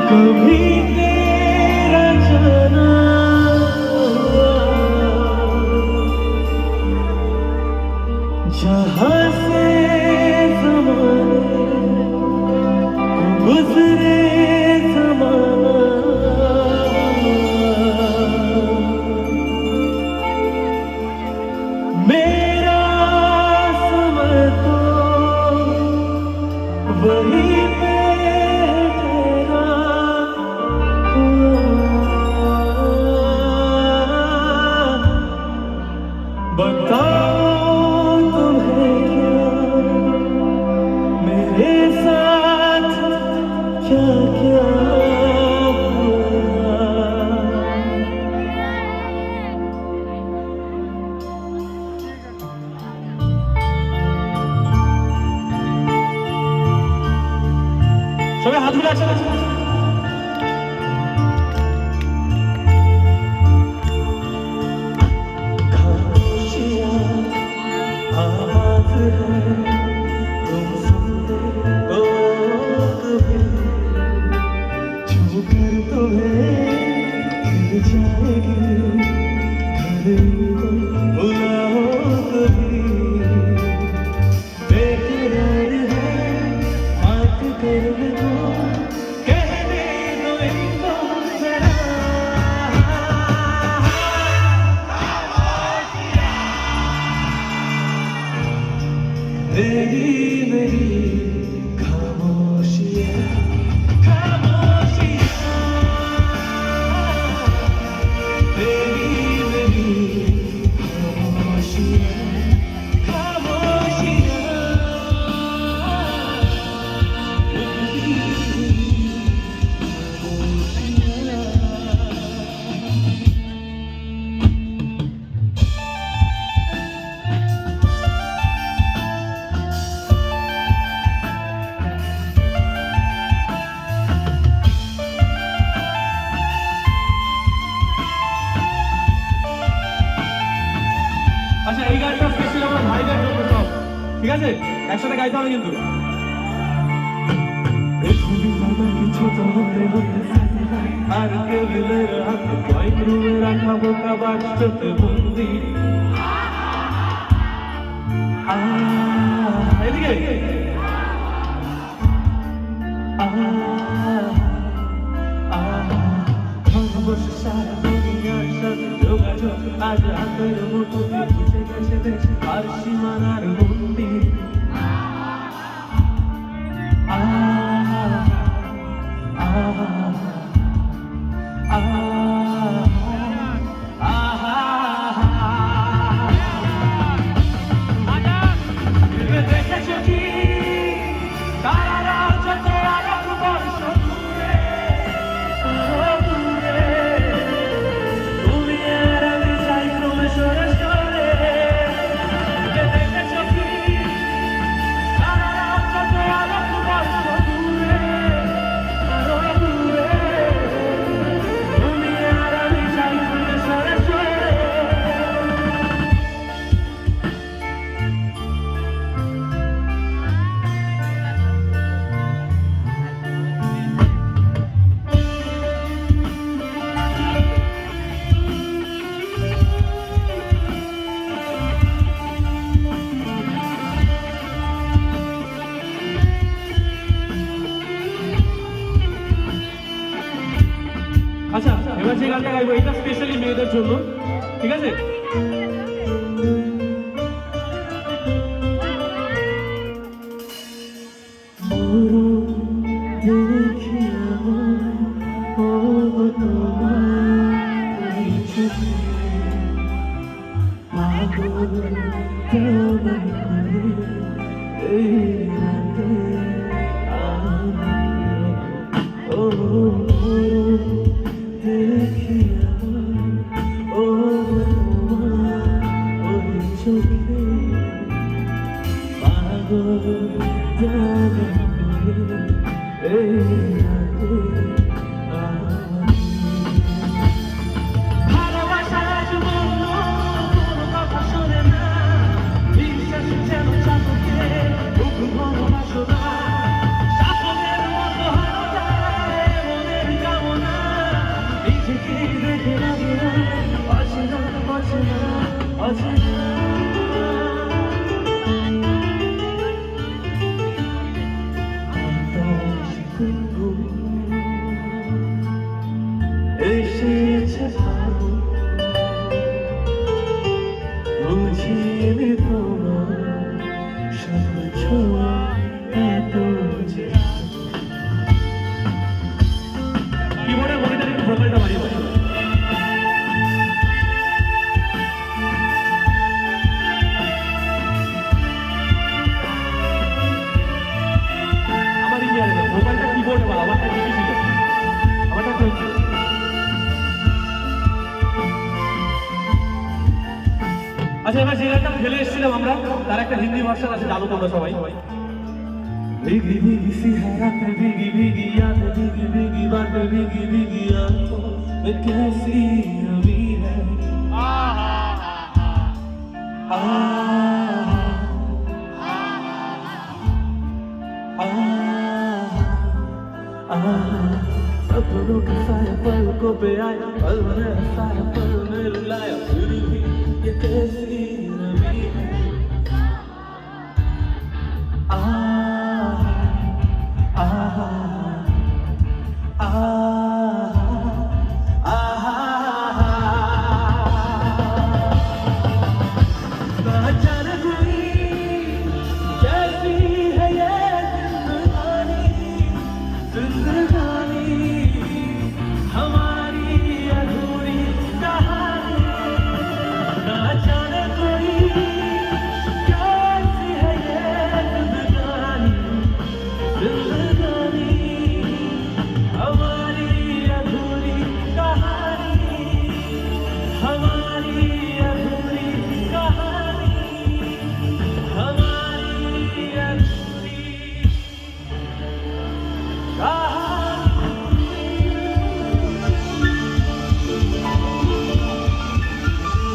कभी तेरा जाना जहाँ से ज़माने गुजरे ज़माना मेरा समय तो वही पे ठहरा बताओ तुम्हें क्या मेरे साथ क्या क्या हुआ সবাই হাত মিলে একসাথে आवाज़ है तुम सुनते हो कभी छूकर तुम्हें गिर जाएगी घर को बुलाओ कभी बेकरार है बात करने को कहने दो इनको जरा मेरी मेरी खामोशियाँ खामोशियाँ मेरी मेरी खामोशियाँ खामोशियाँ আচ্ছা এই গানটা স্পেশালি আমার ভাইদের জন্য সব ঠিক আছে একসাথে গাইতে হবে কিন্তু আর কেবিলের হাত ড্রয়িং রুমে রাখা বোকা বাক্সতে বন্দি এদিকে বসে সারা দুনিয়ার সাথে যোগাযোগ আজ হাতের মতো বুঝে গেছে দেশ আর সীমানার বন্দি দেখেছো কি তারা যত আরব বর্ষ দূরে আচ্ছা এবার যে গানটা গাইবো এটা স্পেশালি মেয়েদের জন্য ঠিক আছে খুশি ছিল আমারটা তো আচ্ছা এবার যে গানটা ফেলে এসেছিলাম আমরা তার একটা হিন্দি ভার্সন আছে জানো তোমরা সবাই भीगी भीगी सी है रातें भीगी भीगी यादें भीगी भीगी बातें भीगी भीगी आंखों में कैसी नमी है सपनों का साया पलकों पे आया पल में साया पल में रुलाया फिर भी ये कैसी